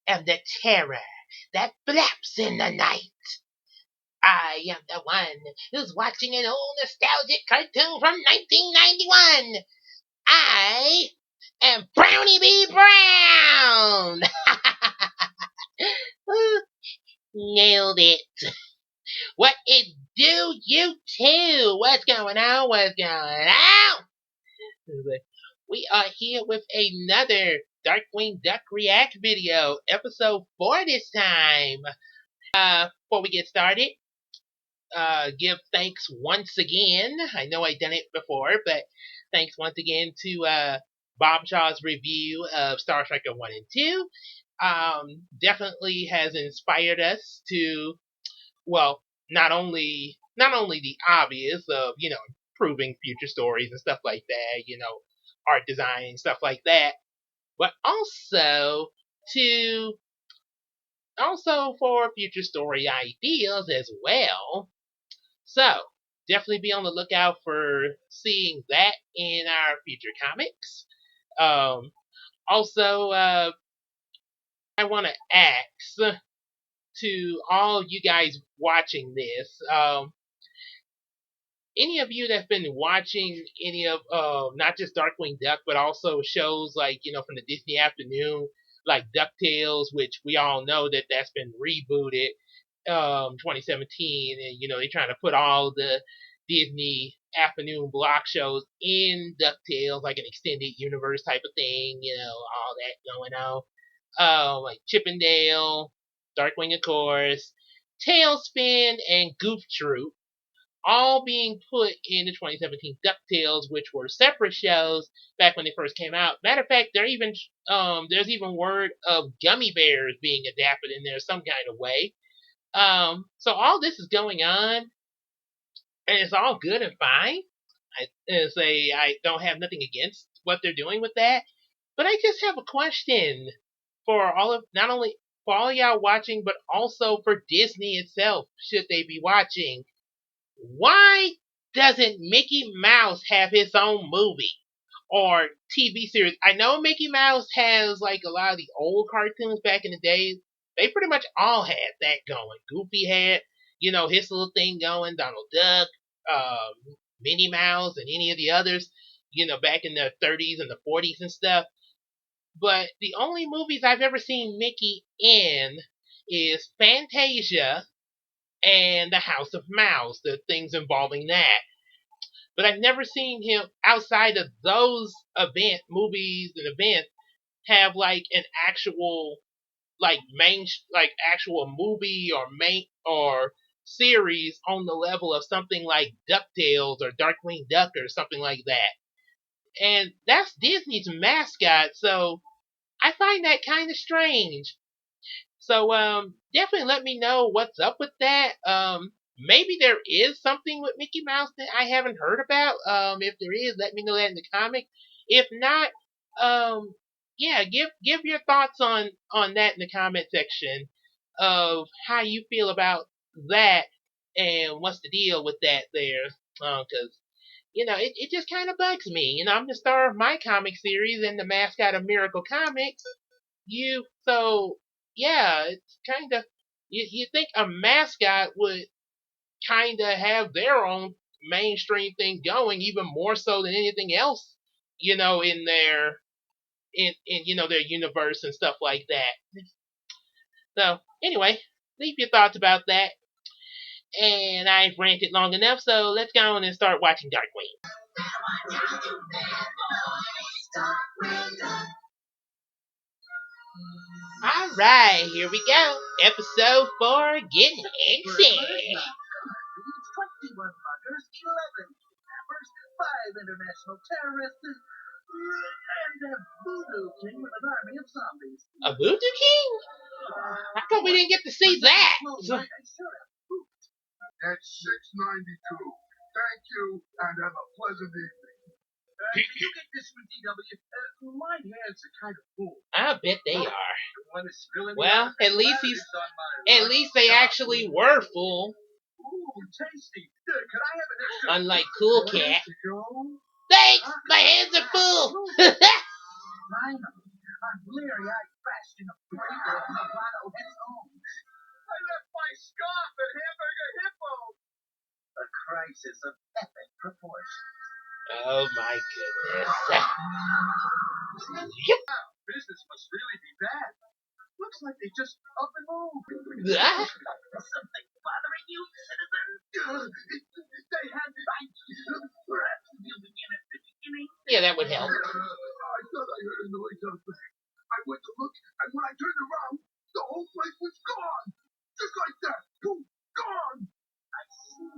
am the terror that flaps in the night. I am the one who's watching an old nostalgic cartoon from 1991. I am Brownie B. Brown. Nailed it. What it do, you too? What's going on? What's going on? We are here with another Darkwing Duck React video, episode 4 this time. Before we get started, give thanks once again. I know I've done it before, but thanks once again to Bob Shaw's review of Star Striker 1 and 2. Definitely has inspired us to, well, not only the obvious of, improving future stories and stuff like that, art design, stuff like that, but also for future story ideas as well. So definitely be on the lookout for seeing that in our future comics. Also, I want to ask to all you guys watching this, any of you that's been watching any of not just Darkwing Duck, but also shows like, from the Disney Afternoon, like DuckTales, which we all know that's been rebooted 2017, and they're trying to put all the Disney Afternoon block shows in DuckTales, like an extended universe type of thing, all that going on. Like Chippendale, Darkwing, of course, Tailspin, and Goof Troop, all being put in the 2017 DuckTales, which were separate shows back when they first came out. Matter of fact, there's even word of gummy bears being adapted in there some kind of way. So all this is going on, and it's all good and fine. I don't have nothing against what they're doing with that, but I just have a question for not only for all y'all watching, but also for Disney itself, should they be watching. Why doesn't Mickey Mouse have his own movie or TV series? I know Mickey Mouse has like a lot of the old cartoons back in the day. They pretty much all had that going. Goofy had, his little thing going. Donald Duck, Minnie Mouse, and any of the others, back in the 30s and the 40s and stuff. But the only movies I've ever seen Mickey in is Fantasia and the House of Mouse, the things involving that. But I've never seen him outside of those movies and events have like an actual actual movie or series on the level of something like DuckTales or Darkwing Duck or something like that. And that's Disney's mascot, so I find that kind of strange. So definitely let me know what's up with that. Maybe there is something with Mickey Mouse that I haven't heard about. If there is, let me know that in the comic. If not, yeah, give your thoughts on that in the comment section of how you feel about that and what's the deal with that there. Because it just kind of bugs me. I'm the star of my comic series and the mascot of Miracle Comics. So yeah, it's kind of you think a mascot would kind of have their own mainstream thing going, even more so than anything else, in their universe and stuff like that. So anyway, leave your thoughts about that. And I've ranted long enough, so let's go on and start watching Darkwing. Alright, here we go. Episode 4, Getting Antsy. 21 muggers, 11 kidnappers, 5 international terrorists, and a voodoo king with an army of zombies. A voodoo king? How come we didn't get to see that? That's 692. Thank you, and have a pleasant evening. Can you get this from DW? My hands are kind of full. I bet they are. Well, at least they actually were full. Ooh, tasty. Could I have an extra? Unlike Cool Cat. Thanks! My hands are full! Finally, I'm bleary-eyed back crashed in a breaker on the bottle of its own. I left my scarf at Hamburger Hippo. A crisis of epic proportions. Oh my goodness. Business must really be bad. Looks like they just up and moved. Something bothering you, citizen? They had... Perhaps you begin at the beginning? Yeah, that would help. I thought I heard a noise out there. I went to look, and when I turned around, the whole place was gone. Just like that. Boom, gone. I see.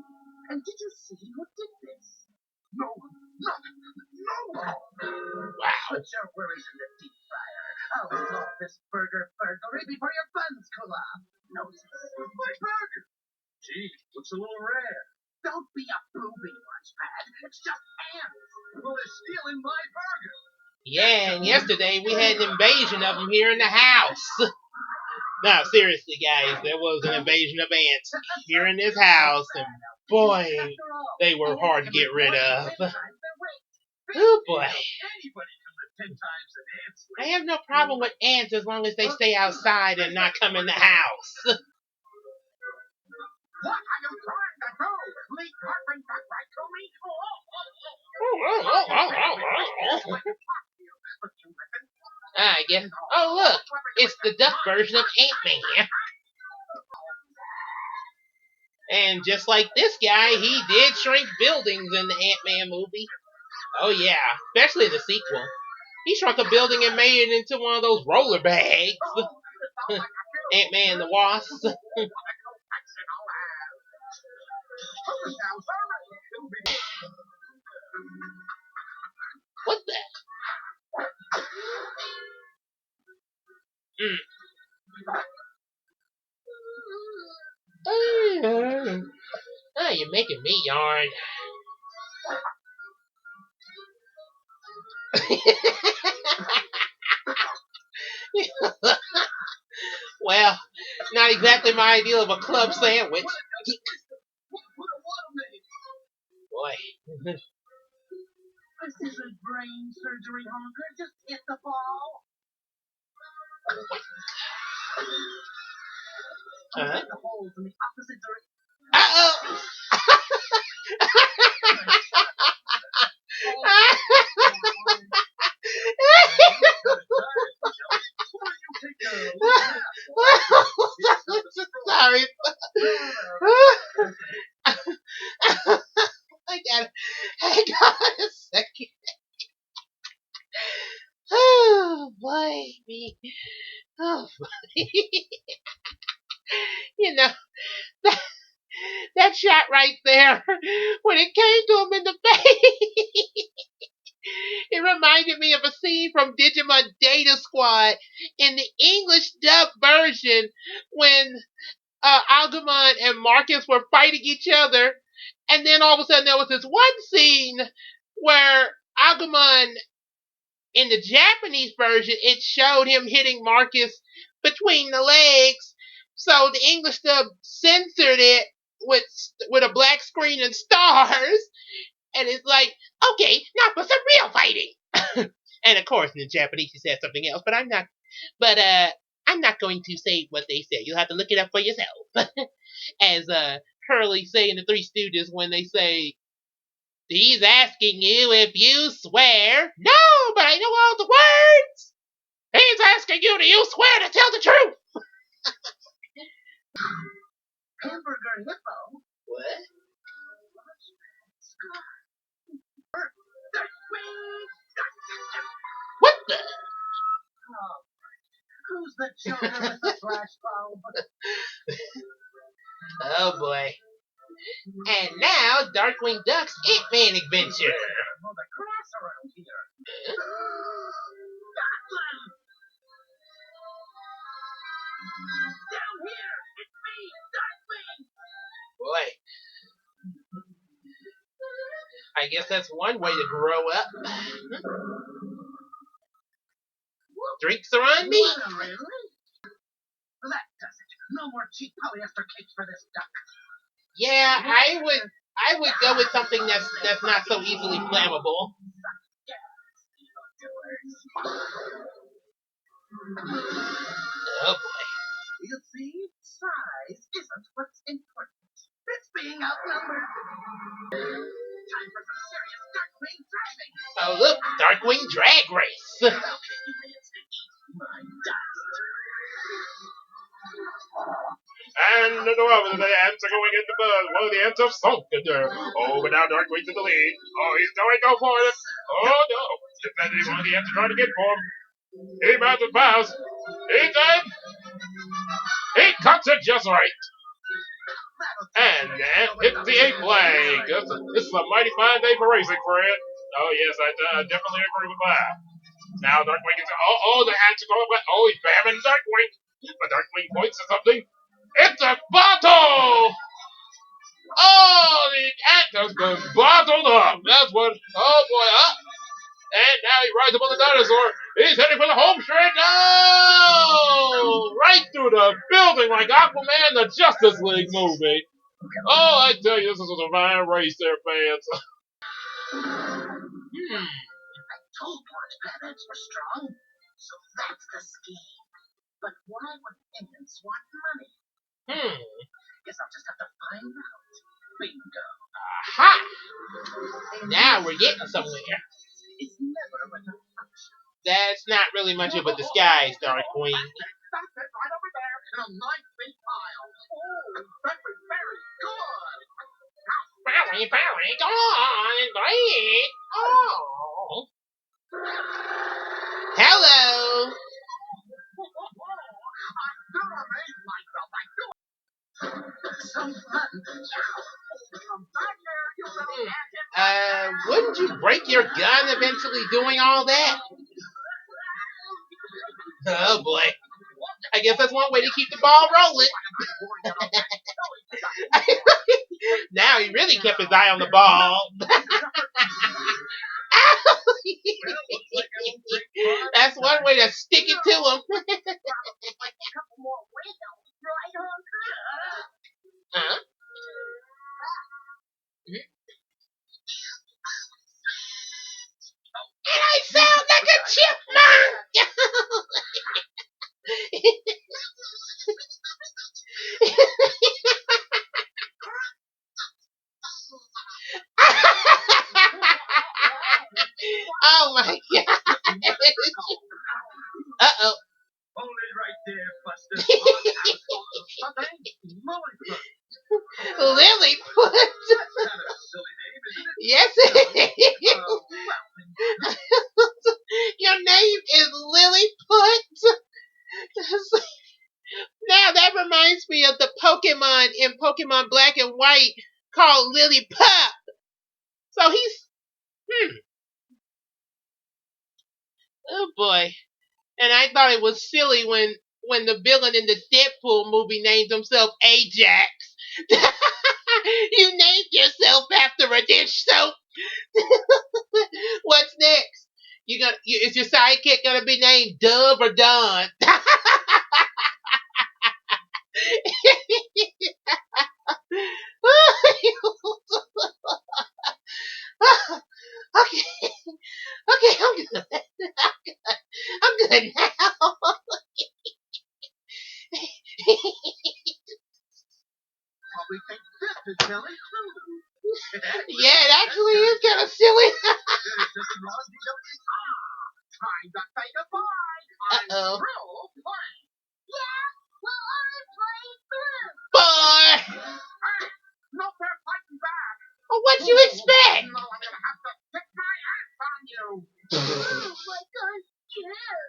And did you see who did this? No one. Nothing. No one. Wow. Put your worries in the deep fryer. I'll solve this burger burglary before your buns cool off. Noses. My burger. Gee, looks a little rare. Don't be a booby, Lunchpad. It's just ants. Well, they're stealing my burger. Yeah, and yesterday we had an invasion of them here in the house. No, seriously, guys, there was an invasion of ants here in this house, and boy, they were hard to get rid of. Oh boy. Anybody can live 10 times an ant's I weight. have no problem with ants as long as they stay outside and not come in the house. What are you trying to do? Leave Darkwing back right to me? I guess. Oh, look, it's the duck version of Ant-Man. And just like this guy, he did shrink buildings in the Ant-Man movie. Oh yeah, especially the sequel. He shrunk a building and made it into one of those roller bags. Ant-Man and the Wasp. What the? Oh, you're making me yarn. Well, not exactly my ideal of a club sandwich. Boy. This isn't brain surgery, honker. Just hit the ball. Uh-huh. The holes in the opposite direction. Uh-oh. Sorry. Hang on a second. Oh boy, me. Oh boy. You know, that shot right there, when it came to him in the face, it reminded me of a scene from Digimon Data Squad in the English dub version when Agumon and Marcus were fighting each other, and then all of a sudden there was this one scene where Agumon, in the Japanese version, it showed him hitting Marcus between the legs, so the English dub censored it with a black screen and stars, and it's like, okay, now for some real fighting. And of course, in the Japanese, he said something else, but I'm not going to say what they said. You'll have to look it up for yourself. As Hurley say in the Three Stooges when they say, he's asking you if you swear. No, but I know all the words. He's asking you, do you swear to tell the truth? Hamburger Hippo. What? What the? Oh, who's the joker with the flashbulb? Oh boy. And now, Darkwing Duck's Ant-Man adventure. Well, the grass around here. Down here! It's me, Darkwing! Boy. I guess that's one way to grow up. Drinks are on me. Really? That does it. No more cheap polyester cakes for this duck. Yeah, I would go with something that's not so easily flammable. Oh boy. You see, size isn't what's important. It's being outnumbered. Time for some serious Darkwing driving. Oh look, Darkwing drag race. How can you manage to eat my dust? And over the ants are going into buzz. One of the ants have sunk in there. Oh, but now Darkwing's in the lead. Oh, he's going to go for it. Oh, no. Just that one of the ants are trying to get for him. He about to pass. He did. He cuts it just right. And that hits the 8 flag. This is a mighty fine day for racing, Fred. Oh, yes, I definitely agree with that. Now Darkwing is... Oh, the ants are going back. Oh, he's bamming Darkwing. But Darkwing points to something. It's a bottle! Oh, the ant has been bottled up. That's what. Oh boy, up. And now he rides up on the dinosaur. He's heading for the home straight. No! Right through the building like Aquaman in the Justice League movie. Oh, I tell you, this was a fine race there, fans. I told Launch Planets were strong, so that's the scheme. But why would Indians want money? Guess I'll just have to find out. Bingo. Aha! Now we're getting somewhere. It's never with a function. That's not really much of a disguise, Darkwing. That's it, right over there in a nice big pile. Oh, very, very good. Barry, come on, great. Oh. Hello. I do amaze myself. I do. Some fun. Come back here, you little ant. Wouldn't you break your gun eventually doing all that? Oh boy. I guess that's one way to keep the ball rolling. Now he really kept his eye on the ball. That's one way to stick it to him. Huh? And I sound like a chipmunk. Oh my god. Uh-oh. Hold it right there, Buster. Lilliput. That's kind of a silly name, isn't it? Yes, it is. Well, then, Your name is Lilliput. Now that reminds me of the Pokemon in Pokemon Black and White called Lillipup. So he's oh boy. And I thought it was silly when the villain in the Deadpool movie named himself Ajax. You named yourself after a dish soap. What's next? Is your sidekick gonna be named Dove or Don? Okay, I'm good. I'm good now. probably think this is silly, too. Yeah, it actually is kind of silly. There's nothing wrong with time to say goodbye. Uh-oh. I'm through playing. Yeah, well, I'm playing through. Boy, Hey, no fair fighting back. well, what you expect? No, I'm gonna have to kick my ass on you. Oh my god, yeah.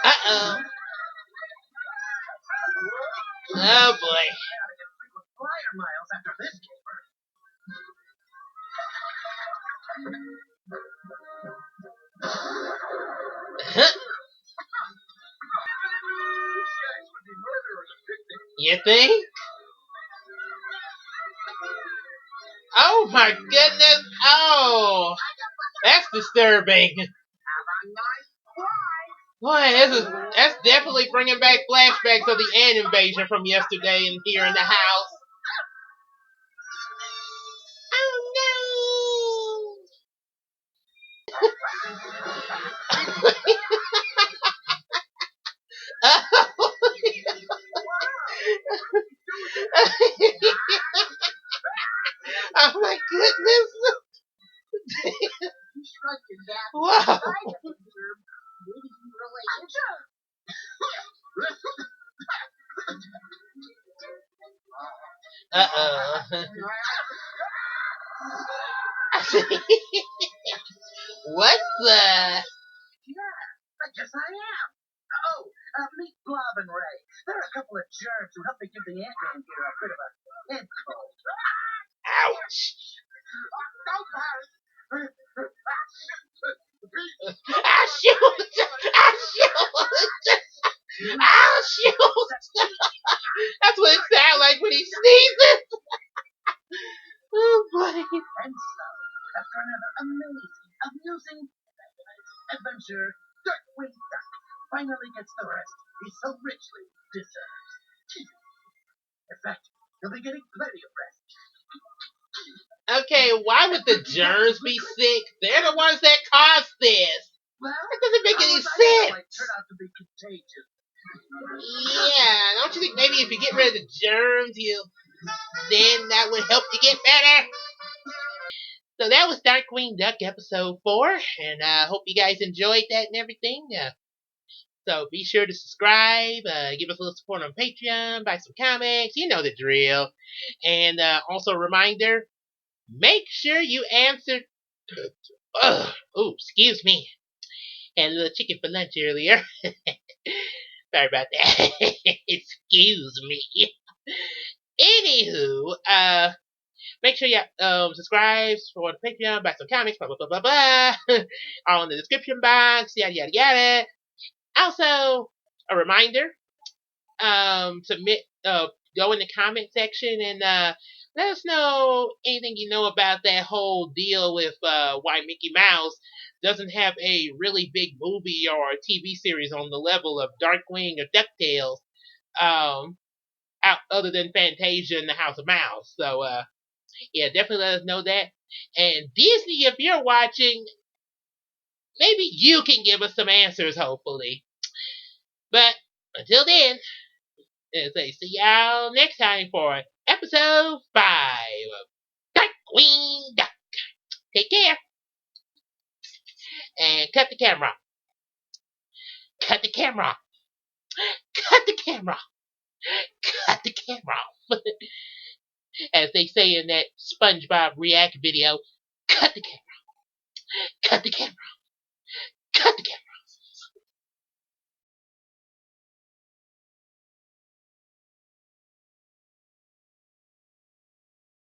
Uh-oh. Oh, boy. Flyer miles after this caper. You think? Oh, my goodness. Oh, that's disturbing. Have a nice ride. Boy, that's definitely bringing back flashbacks of the ant invasion from yesterday and here in the house. Oh no! Oh my goodness! You shrunk your gap. Wow! Maybe you really injured. Uh-oh. What the? Yeah, I guess I am. Oh, meet Blob and Ray. They're a couple of germs who help me give the Ant-Man here a bit of a head cold. Ouch! Don't worry. Ah, shoot! Ah, shoot! Ah, shoot! That's what it sounds like when he sneezes. Oh boy! And so, after another amazing, amusing adventure, Darkwing Duck finally gets the rest he so richly deserves. In fact, he'll be getting plenty of rest. Okay, why would the germs be sick? They're the ones that caused this. Well, That doesn't make any might sense. turn out to be contagious. Yeah, don't you think maybe if you get rid of the germs, then that would help you get better? So that was Darkwing Duck episode 4, and I hope you guys enjoyed that and everything. So be sure to subscribe, give us a little support on Patreon, buy some comics, you know the drill. And also a reminder, make sure you answer. Oh, excuse me. Had a little chicken for lunch earlier. Sorry about that. Excuse me. Anywho, make sure you subscribe for the Patreon, buy some comics, blah blah blah blah blah. All in the description box, yada yada yada. Also, a reminder, submit, go in the comment section and let us know anything you know about that whole deal with why Mickey Mouse doesn't have a really big movie or a TV series on the level of Darkwing or DuckTales, other than Fantasia and the House of Mouse. So, yeah, definitely let us know that. And Disney, if you're watching, maybe you can give us some answers, hopefully. But until then, as I see y'all next time for episode 5 of Darkwing Duck. Take care. And cut the camera. Cut the camera. Cut the camera. Cut the camera off. As they say in that SpongeBob React video, cut the camera. Cut the camera. Cut the camera.